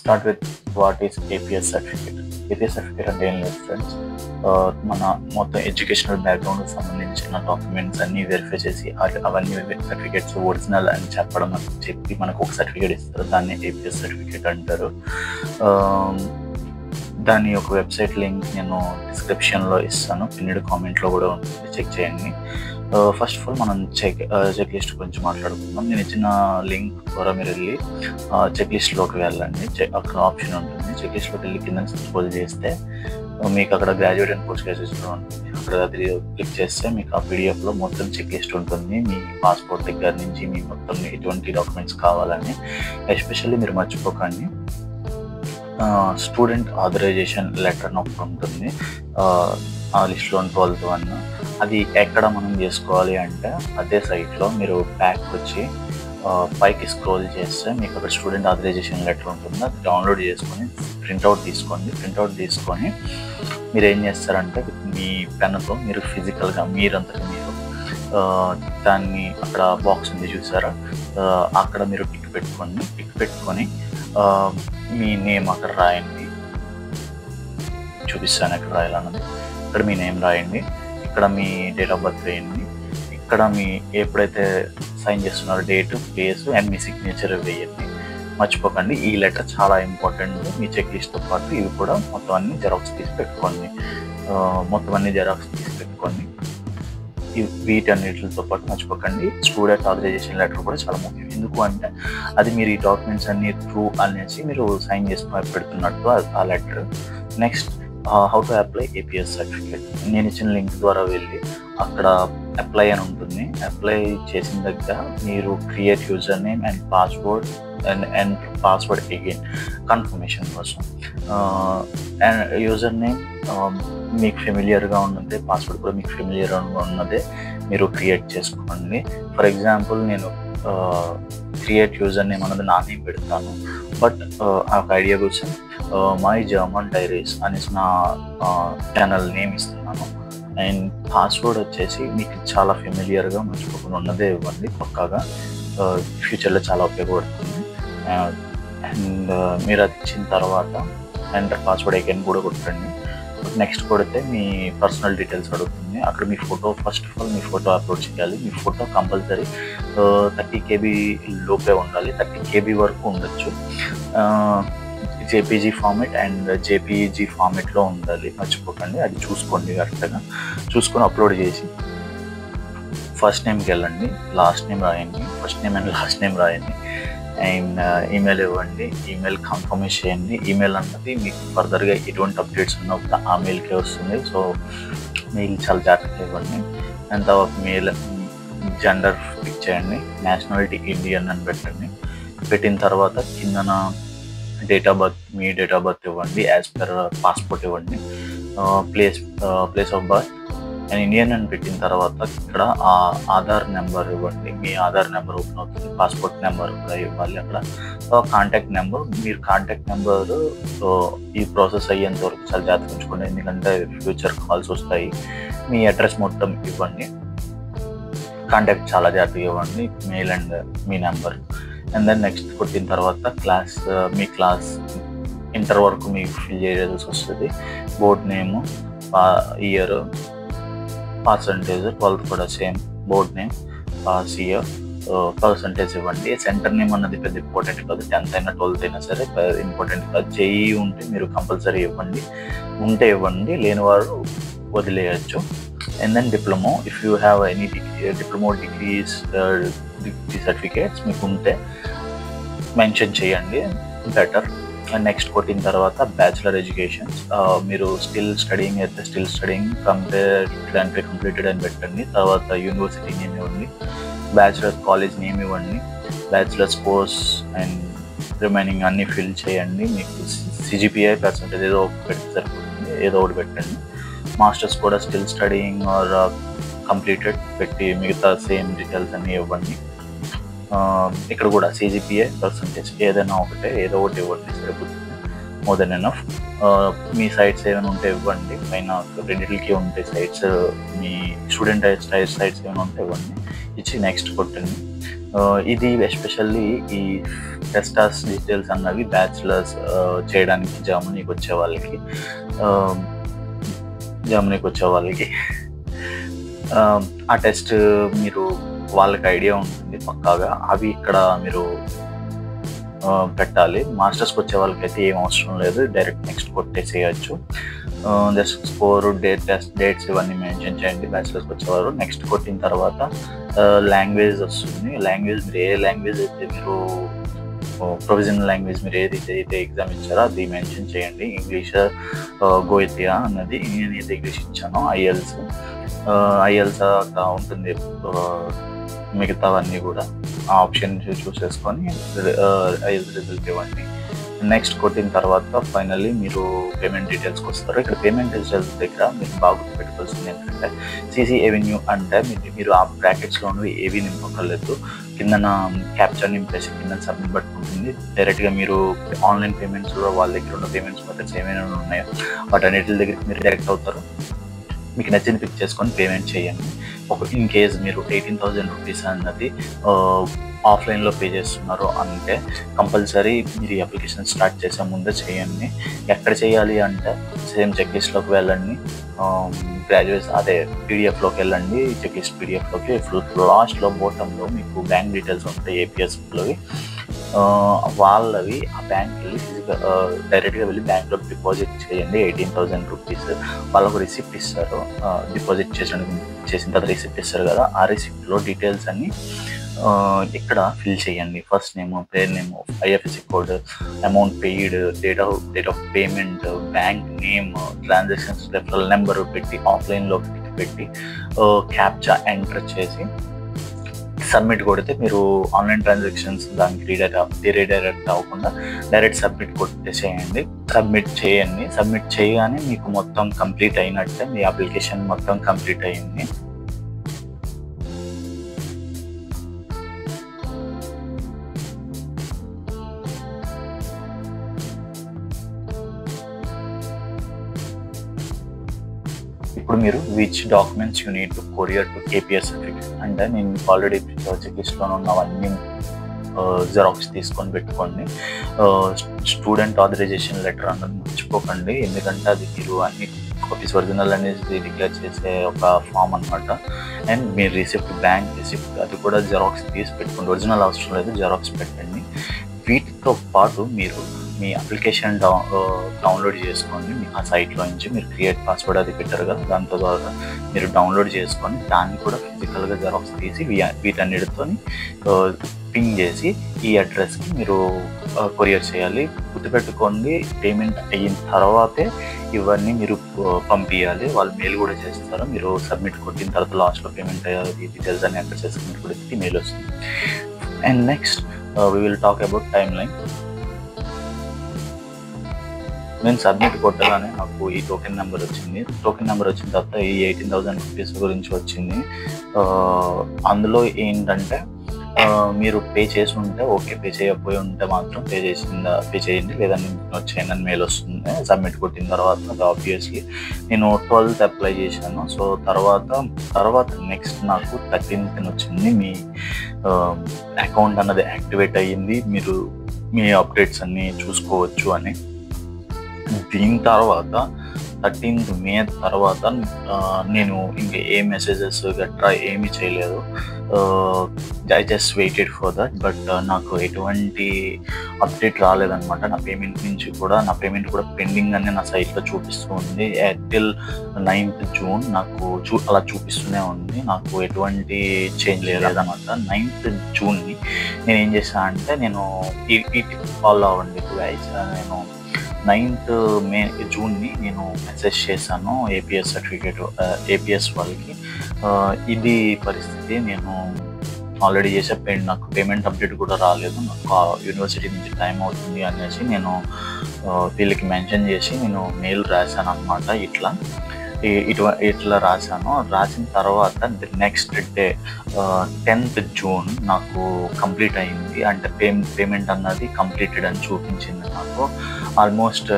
Start with what is APS certificate. APS certificate అంటే ఏం లేదు ఫ్రెండ్స్, మన మొత్తం ఎడ్యుకేషనల్ బ్యాక్గ్రౌండ్కి సంబంధించిన డాక్యుమెంట్స్ అన్నీ వెరిఫై చేసి అవన్నీ సర్టిఫికేట్స్ ఒరిజినల్ అని చెప్పి మనకు ఒక సర్టిఫికేట్ ఇస్తారు. దాన్ని APS సర్టిఫికేట్ అంటారు. దాని యొక్క వెబ్సైట్ లింక్ నేను డిస్క్రిప్షన్లో ఇస్తాను, పిన్నెడ్ కామెంట్లో కూడా ఉంటుంది, చెక్ చేయండి. ఫస్ట్ ఆఫ్ ఆల్ మనం చెక్ లిస్ట్ గురించి మాట్లాడుకుందాం. నేను ఇచ్చిన లింక్ ద్వారా మీరు వెళ్ళి చెక్ లిస్ట్లోకి వెళ్ళండి. అక్కడ ఆప్షన్ ఉంటుంది. చెక్ లిస్ట్లోకి వెళ్ళి కింద స్క్రోల్ చేస్తే మీకు అక్కడ గ్రాడ్యుయేట్ అండ్ పోస్ట్ గ్రాడ్యుయేషన్ ఉంటుంది. అక్కడ అది క్లిక్ చేస్తే మీకు ఆ పీడిఎఫ్లో మొత్తం చెక్ లిస్ట్ ఉంటుంది. మీ పాస్పోర్ట్ దగ్గర నుంచి మీ మొత్తం ఎటువంటి డాక్యుమెంట్స్ కావాలని. ఎస్పెషల్లీ మీరు మర్చిపోకండి, స్టూడెంట్ ఆథరైజేషన్ లెటర్ అని ఒకటి ఉంటుంది ఆ లిస్ట్లో 12th one. అది ఎక్కడ మనం చేసుకోవాలి అంటే అదే సైట్లో మీరు బ్యాక్ వచ్చి పైకి స్క్రోల్ చేస్తే మీకు అక్కడ స్టూడెంట్ ఆథరైజేషన్ లెటర్ ఉంటుంది. అది డౌన్లోడ్ చేసుకొని ప్రింట్అవుట్ తీసుకొని మీరు ఏం చేస్తారంటే మీ పెన్నుతో మీరు ఫిజికల్గా మీరంతటి మీరు దాన్ని అక్కడ బాక్స్ ఉంది చూసారా, అక్కడ మీరు టిక్ పెట్టుకొని మీ నేమ్ అక్కడ రాయండి. చూపిస్తాను ఎక్కడ రాయాలన్నది. ఇక్కడ మీ నేమ్ రాయండి, ఇక్కడ మీ డేట్ ఆఫ్ బర్త్ వేయండి, ఇక్కడ మీ ఎప్పుడైతే సైన్ చేస్తున్నారో date, place and me signature వేయండి. మర్చిపోకండి, ఈ లెటర్ చాలా ఇంపార్టెంట్. మీ చెక్ లిస్ట్తో పాటు ఇవి కూడా మొత్తం అన్ని జెరాక్స్ తీసి పెట్టుకోండి. వీటన్నిటితో పాటు మర్చిపోకండి స్టూడెంట్ ఆథరైజేషన్ లెటర్ కూడా చాలా ముఖ్యం. ఎందుకు అంటే అది మీరు ఈ డాక్యుమెంట్స్ అన్ని ట్రూ అనేసి మీరు సైన్ చేసుకొని పెడుతున్నట్టు ఆ letter. Next, how to apply APS certificate. నేను ఇచ్చిన లింక్ ద్వారా వెళ్ళి అక్కడ అప్లై అని ఉంటుంది. అప్లై చేసిన దగ్గర మీరు create user name and password and password again confirmation కోసం. అండ్ యూజర్ నేమ్ మీకు ఫెమిలియర్గా ఉన్నదే, పాస్వర్డ్ కూడా మీకు ఫెమిలియర్గా ఉన్నదే మీరు క్రియేట్ చేసుకోండి. ఫర్ ఎగ్జాంపుల్ నేను క్రియేట్ యూజర్ నేమ్ అన్నది నా నేమ్ పెడతాను. బట్ ఆ ఐడియా కోసం మై జర్మన్ డైరీస్ అనేసి నా ఛానల్ నేమ్ ఇస్తున్నాను. అండ్ పాస్వర్డ్ వచ్చేసి మీకు చాలా ఫెమిలియర్గా మర్చిపోకుండా ఉన్నదే ఇవ్వండి. పక్కాగా ఫ్యూచర్లో చాలా ఉపయోగపడుతుంది. అండ్ మీరు అది ఇచ్చిన తర్వాత ఎంటర్ పాస్వర్డ్ అగైన్ కూడా కొట్టండి. నెక్స్ట్ కొడితే మీ పర్సనల్ డీటెయిల్స్ అడుగుతుంది. అక్కడ మీ ఫోటో, ఫస్ట్ ఆఫ్ ఆల్ మీ ఫోటో అప్లోడ్ చేయాలి. మీ ఫోటో కంపల్సరీ 30 KB లోపే ఉండాలి. 30 KB వరకు ఉండొచ్చు. JPG ఫార్మేట్ అండ్ JPEG ఫార్మేట్లో ఉండాలి. మర్చిపోకండి, అది చూసుకోండి, కరెక్ట్గా చూసుకొని అప్లోడ్ చేసి ఫస్ట్ నేమ్కి వెళ్ళండి, లాస్ట్ నేమ్ రాయండి, first name and last name రాయండి. అండ్ ఈమెయిల్ ఇవ్వండి, ఈమెయిల్ కన్ఫర్మేషన్ చేయండి. ఈమెయిల్ అన్నది మీకు ఫర్దర్గా ఎటువంటి అప్డేట్స్ ఉన్నప్పుడు ఆ మెయిల్కే వస్తుంది. సో మెయిల్ చాలా జాగ్రత్తగా ఇవ్వండి. అండ్ తర్వాత మెయిల్ జెండర్ పిక్ చేయండి, నేషనాలిటీ ఇండియన్ అని పెట్టిన తర్వాత కిందన date of birth, me date of birth ఇవ్వండి, యాజ్ పర్ పాస్పోర్ట్ ఇవ్వండి. Place of birth and Indian అని పెట్టిన తర్వాత ఇక్కడ ఆధార్ నెంబర్ ఇవ్వండి. మీ ఆధార్ నెంబర్ ఓపెన్ అవుతుంది. పాస్పోర్ట్ నెంబర్ కూడా ఇవ్వాలి. అక్కడ కాంటాక్ట్ నెంబర్, మీరు కాంటాక్ట్ నెంబర్ ఈ ప్రాసెస్ అయ్యేంత వరకు చాలా జాగ్రత్తగా ఉంచుకోండి, ఎందుకంటే ఫ్యూచర్ కాల్స్ వస్తాయి. మీ అడ్రస్ మొత్తం ఇవ్వండి, కాంటాక్ట్ చాలా జాగ్రత్తగా ఇవ్వండి, మెయిల్ అండ్ మీ నెంబర్. అండ్ దెన్ నెక్స్ట్ కొట్టిన తర్వాత మీ క్లాస్ ఇంటర్ వరకు మీకు ఫిల్ చేయాల్సి వస్తుంది. బోర్డ్ నేము, ఇయర్, పర్సంటేజ్, 12th కూడా same board name, pass year, percentage ఇవ్వండి. సెంటర్ నేమ్ అన్నది పెద్ద ఇంపార్టెంట్ కాదు, 10th అయినా 12th అయినా సరే ఇంపార్టెంట్ కాదు. JEE ఉంటే మీరు కంపల్సరీ ఇవ్వండి, ఉంటే ఇవ్వండి, లేని వారు వదిలేయచ్చు. And then diploma, if you have any diploma degrees degree certificates మీకు ఉంటే మెన్షన్ చేయండి, బెటర్. అండ్ నెక్స్ట్ కొట్టిన తర్వాత బ్యాచిలర్ ఎడ్యుకేషన్, మీరు స్టిల్ స్టడీయింగ్ అయితే స్టిల్ స్టడీయింగ్, కంప్లీటెడ్ అని పెట్టండి. తర్వాత యూనివర్సిటీ నేమ్ ఇవ్వండి, బ్యాచిలర్ కాలేజ్ నేమ్ ఇవ్వండి, బ్యాచిలర్స్ కోర్స్ అండ్ రిమైనింగ్ అన్నీ ఫిల్ చేయండి. మీకు CGPA పర్సంటేజ్ ఏదో ఒకటి పెడితే సరిపోతుంది, ఏదో ఒకటి పెట్టండి. మాస్టర్స్ కూడా స్టిల్ స్టడీయింగ్ ఆర్ కంప్లీటెడ్ పెట్టి మిగతా సేమ్ డీటెయిల్స్ అన్నీ ఇవ్వండి. ఇక్కడ కూడా CGPA పర్సంటేజ్ ఏదైనా ఏదో ఒకటి ఇవ్వండి, సరిపోతుంది, మోర్ దెన్ ఎనఫ్. మీ సైట్స్ ఏమైనా ఉంటే ఇవ్వండి, పైన రెండింటికి ఉంటాయి సైట్స్, మీ స్టూడెంట్ సైట్స్ ఏమైనా ఉంటే ఇవ్వండి, ఇచ్చి నెక్స్ట్ కొట్టండి. ఇది ఎస్పెషల్లీ ఈ టెస్టాస్ డీటెయిల్స్ అన్నవి బ్యాచిలర్స్ చేయడానికి జర్మనీకి వచ్చే వాళ్ళకి ఆ టెస్ట్ మీరు వాళ్ళకి ఐడియా ఉంటుంది పక్కాగా. అవి ఇక్కడ మీరు పెట్టాలి. మాస్టర్స్కి వచ్చే వాళ్ళకైతే ఏం అవసరం లేదు, డైరెక్ట్ నెక్స్ట్ కొట్టేసేయచ్చు. జస్ట్ స్కోర్, డేట్స్ ఇవన్నీ మెన్షన్ చేయండి. బ్యాచిలర్స్కి వచ్చేవారు నెక్స్ట్ కొట్టిన తర్వాత లాంగ్వేజ్ వస్తుంది. లాంగ్వేజ్ మీరు ఏ లాంగ్వేజ్ అయితే మీరు ప్రొవిజనల్ లాంగ్వేజ్ మీరు ఏదైతే ఎగ్జామ్ ఇచ్చారో అది మెన్షన్ చేయండి. ఇంగ్లీష్ గోయితియా అన్నది, నేనైతే ఇంగ్లీష్ ఇచ్చాను. ఐఎల్స్ అట్లా ఉంటుంది. మిగతావన్నీ కూడా ఆ ఆప్షన్ చూసేసుకొని ఐఎల్స్ రిజల్ట్ ఇవ్వండి. నెక్స్ట్ కొట్టిన తర్వాత ఫైనల్లీ మీరు పేమెంట్ డీటెయిల్స్కి వస్తారు. ఇక్కడ పేమెంట్ డీటెయిల్స్ దగ్గర మీరు బాగా గుర్తుపెట్టుకోవాల్సింది ఏంటంటే సిసి ఎవెన్యూ అంటే మీరు ఆ బ్రాకెట్స్లో ఏవి నింపక్కర్లేదు. కిందన క్యాప్చర్ నింపేసి కింద సబ్మిట్ పట్టుకుంటుంది. డైరెక్ట్గా మీరు ఆన్లైన్ పేమెంట్స్ వాళ్ళ దగ్గర ఉన్న పేమెంట్స్ మెథడ్స్ ఏమైనా ఉన్నాయో వాటన్నిటి దగ్గరికి మీరు డైరెక్ట్ అవుతారు. మీకు నచ్చింది పిక్ చేసుకొని పేమెంట్ చేయండి. ఇన్ కేస్ మీరు 18,000 రూపీస్ అన్నది ఆఫ్లైన్లో పే చేస్తున్నారు అంటే కంపల్సరీ మీరు ఈ అప్లికేషన్ స్టార్ట్ చేసే ముందే చేయండి. ఎక్కడ చేయాలి అంటే సేమ్ చెక్ లిస్ట్లోకి వెళ్ళండి, పీడిఎఫ్లోకి వెళ్ళండి. చెక్ లిస్ట్ పీడిఎఫ్లోకి లాస్ట్లో బాటంలో మీకు బ్యాంక్ డీటెయిల్స్ ఉంటాయి ఏపీఎస్లోవి. వాళ్ళవి ఆ బ్యాంక్ వెళ్ళి డైరెక్ట్గా వెళ్ళి బ్యాంక్లో డిపాజిట్ చేయండి 18,000 రూపీస్. వాళ్ళకు రిసిప్ట్ ఇస్తారు, డిపాజిట్ చేసిన తర్వాత రిసిప్ట్ ఇస్తారు కదా, ఆ రిసిప్ట్లో డీటెయిల్స్ అన్నీ ఇక్కడ ఫిల్ చేయండి. ఫస్ట్ నేమ్, పేరు name, IFSC code, amount paid, date of payment, bank name, transactions referral number పెట్టి ఆఫ్లైన్లో పెట్టి క్యాప్చా ఎంటర్ చేసి సబ్మిట్ కొడితే మీరు ఆన్లైన్ ట్రాన్సాక్షన్స్ దానికి రీడైరెక్ట్ అవ్వకుండా డైరెక్ట్ సబ్మిట్ కొట్టేసేయండి. సబ్మిట్ చేయగానే మీకు మొత్తం కంప్లీట్ అయినట్టే, మీ అప్లికేషన్ మొత్తం కంప్లీట్ అయ్యింది. ఇప్పుడు మీరు which documents you need to courier to KPS certificate అంటే నేను ఆల్రెడీ చెక్ లిస్ట్లో ఉన్నవన్నీ జెరాక్స్ తీసుకొని పెట్టుకోండి. స్టూడెంట్ ఆథరైజేషన్ లెటర్ అన్నది మర్చిపోకండి, ఎందుకంటే అది మీరు అన్ని కాపీస్ ఒరిజినల్ అనేది డిక్లేర్ చేసే ఒక ఫామ్ అనమాట. And me receipt, bank receipt అది కూడా జెరాక్స్ తీసి పెట్టుకోండి. ఒరిజినల్ అవసరం లేదు, జెరాక్స్ పెట్టండి. వీటితో పాటు మీరు మీ అప్లికేషన్ డౌన్లోడ్ చేసుకోండి. మీకు ఆ సైట్లో నుంచి మీరు క్రియేట్ పాస్వర్డ్ అది పెట్టారు కదా, దాంతో ద్వారా మీరు డౌన్లోడ్ చేసుకొని దాన్ని కూడా ఫిజికల్గా జెరాక్స్ తీసి వీటన్నిటితో పింగ్ చేసి ఈ అడ్రస్కి మీరు కొరియర్ చేయాలి. గుర్తుపెట్టుకోండి, పేమెంట్ అయిన తర్వాతే ఇవన్నీ మీరు పంపించాలి. వాళ్ళు మెయిల్ కూడా చేస్తారు. మీరు సబ్మిట్ కొట్టిన తర్వాత లాస్ట్లో పేమెంట్ డీటెయిల్స్ అని ఎంటర్ చేసి మీరు కూడా మెయిల్ వస్తుంది. And next we will talk about timeline. నేను సబ్మిట్ కొట్టగానే నాకు ఈ టోకెన్ నెంబర్ వచ్చింది. టోకెన్ నెంబర్ వచ్చిన తర్వాత ఈ 18,000 రూపీస్ గురించి వచ్చింది. అందులో ఏంటంటే మీరు పే చేసి ఉంటే ఓకే, పే చేయకపోయి ఉంటే మాత్రం పే చేయండి, లేదని వచ్చేయండి అని మెయిల్ వస్తుంది. సబ్మిట్ కొట్టిన తర్వాత ఆబ్వియస్లీ నేను 12th అప్లై చేశాను. సో తర్వాత నెక్స్ట్ నాకు 13th వచ్చింది, మీ అకౌంట్ అన్నది యాక్టివేట్ అయ్యింది, మీరు మీ అప్డేట్స్ అన్నీ చూసుకోవచ్చు అని. దీని తర్వాత 13th మే తర్వాత నేను ఇంకా ఏ మెసేజెస్ గట్రా ఏమీ చేయలేదు. I just waited for that. But నాకు ఎటువంటి అప్డేట్ రాలేదనమాట. నా పేమెంట్ కూడా పెండింగ్ అని నా సైట్లో చూపిస్తూ ఉంది. టిల్ 9th జూన్ నాకు అలా చూపిస్తూనే ఉంది. నాకు ఎటువంటి చేంజ్ లేదన్నమాట. 9th జూన్ని నేను ఏం చేశాను అంటే, నేను ఈ ఫాలో అవ్వండి గైస్. నేను 9th జూన్ని నేను మెసేజ్ చేశాను ఏపీఎస్ సర్టిఫికేట్ ఏపీఎస్ వాళ్ళకి. ఇది పరిస్థితి, నేను ఆల్రెడీ చేసే నాకు పేమెంట్ అప్డేట్ కూడా రాలేదు, నాకు యూనివర్సిటీ నుంచి టైం అవుతుంది అనేసి నేను వీళ్ళకి మెన్షన్ చేసి నేను మెయిల్ రాశాను అనమాట. ఇట్లా రాసిన తర్వాత నెక్స్ట్ డే 10th జూన్ నాకు కంప్లీట్ అయింది. అంటే పేమెంట్ అన్నది కంప్లీటెడ్ అని చూపించింది నాకు. ఆల్మోస్ట్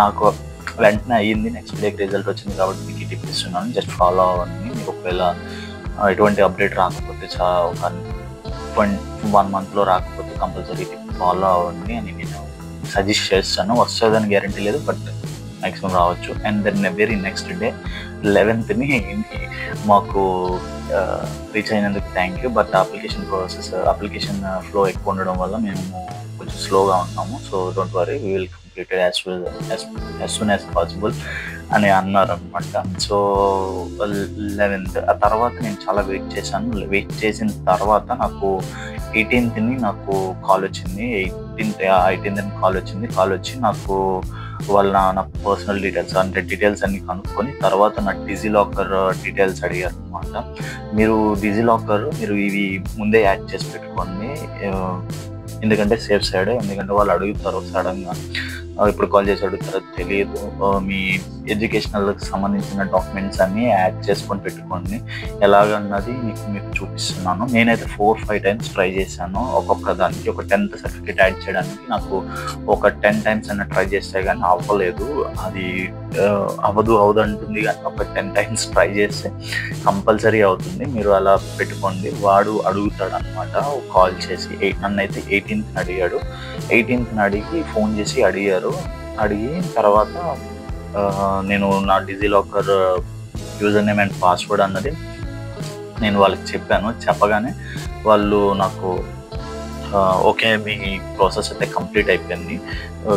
నాకు వెంటనే అయ్యింది. నెక్స్ట్ డేకి రిజల్ట్ వచ్చింది కాబట్టి మీకు టిప్ ఇస్తున్నాను, జస్ట్ ఫాలో అవ్వండి. మీరు ఒకవేళ ఎటువంటి అప్డేట్ రాకపోతే ఒక 1 మంత్లో రాకపోతే కంపల్సరీ ఫాలో అవ్వండి అని నేను సజెస్ట్ చేస్తాను. వస్తుందని గ్యారంటీ లేదు, బట్ మ్యాక్సిమం రావచ్చు. And then very next day 11th మాకు రీచ్ అయినందుకు thank you. But application flow ఎక్కువ ఉండడం వల్ల మేము కొంచెం స్లోగా ఉన్నాము. So don't worry, we will complete as soon as possible అని అన్నారు అనమాట. సో 11th ఆ తర్వాత నేను చాలా వెయిట్ చేశాను. వెయిట్ చేసిన తర్వాత నాకు 18th నాకు కాల్ వచ్చింది. 18th కాల్ వచ్చి నాకు వాళ్ళ నా పర్సనల్ డీటెయిల్స్ అన్ని కనుక్కొని తర్వాత నా డిజిలాకర్ డీటెయిల్స్ అడిగారు అనమాట. మీరు ఇవి ముందే యాడ్ చేసి పెట్టుకోండి, ఎందుకంటే సేఫ్ సైడ్, ఎందుకంటే వాళ్ళు అడుగుతారు సడన్గా, ఇప్పుడు కాల్ చేసి అడుగుతారో తెలియదు. మీ ఎడ్యుకేషనల్కి సంబంధించిన డాక్యుమెంట్స్ అన్నీ యాడ్ చేసుకొని పెట్టుకోండి. ఎలాగన్నది మీకు చూపిస్తున్నాను. నేనైతే 4-5 టైమ్స్ ట్రై చేశాను. ఒక్కొక్క దానికి ఒక 10th సర్టిఫికేట్ యాడ్ చేయడానికి నాకు ఒక 10 టైమ్స్ అన్న ట్రై చేస్తే కానీ అవ్వలేదు. అది అవ్వదు అంటుంది, కానీ ఒక 10 టైమ్స్ ట్రై చేస్తే కంపల్సరీ అవుతుంది. మీరు అలా పెట్టుకోండి. వాడు అడుగుతాడు అనమాట కాల్ చేసి. నన్నైతే 18th అడిగాడు. 18th అడిగి ఫోన్ చేసి అడిగి తర్వాత నేను నా DigiLocker user name and password అన్నది నేను వాళ్ళకి చెప్పాను. చెప్పగానే వాళ్ళు నాకు ఓకే, మీ ప్రాసెస్ అయితే కంప్లీట్ అయిపోయింది,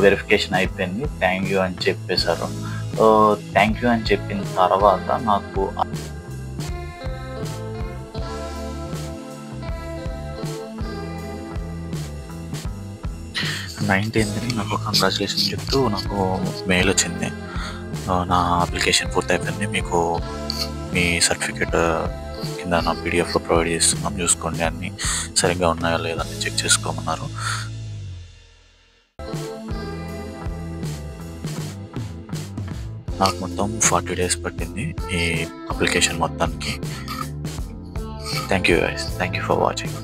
వెరిఫికేషన్ అయిపోయింది, థ్యాంక్ యూ అని చెప్పేశారు. థ్యాంక్ యూ అని చెప్పిన తర్వాత నాకు 19th నాకు కంగ్రాచులేషన్ చెప్తూ నాకు మెయిల్ వచ్చింది. నా అప్లికేషన్ పూర్తయిపోయింది, మీకు మీ సర్టిఫికేట్ కింద నా పీడిఎఫ్లో ప్రొవైడ్ చేస్తున్నాం, చూసుకోండి, అన్నీ సరిగ్గా ఉన్నాయో లేదని చెక్ చేసుకోమన్నారు. నాకు మొత్తం 40 days పట్టింది ఈ అప్లికేషన్ మొత్తానికి. Thank you guys, thank you for watching.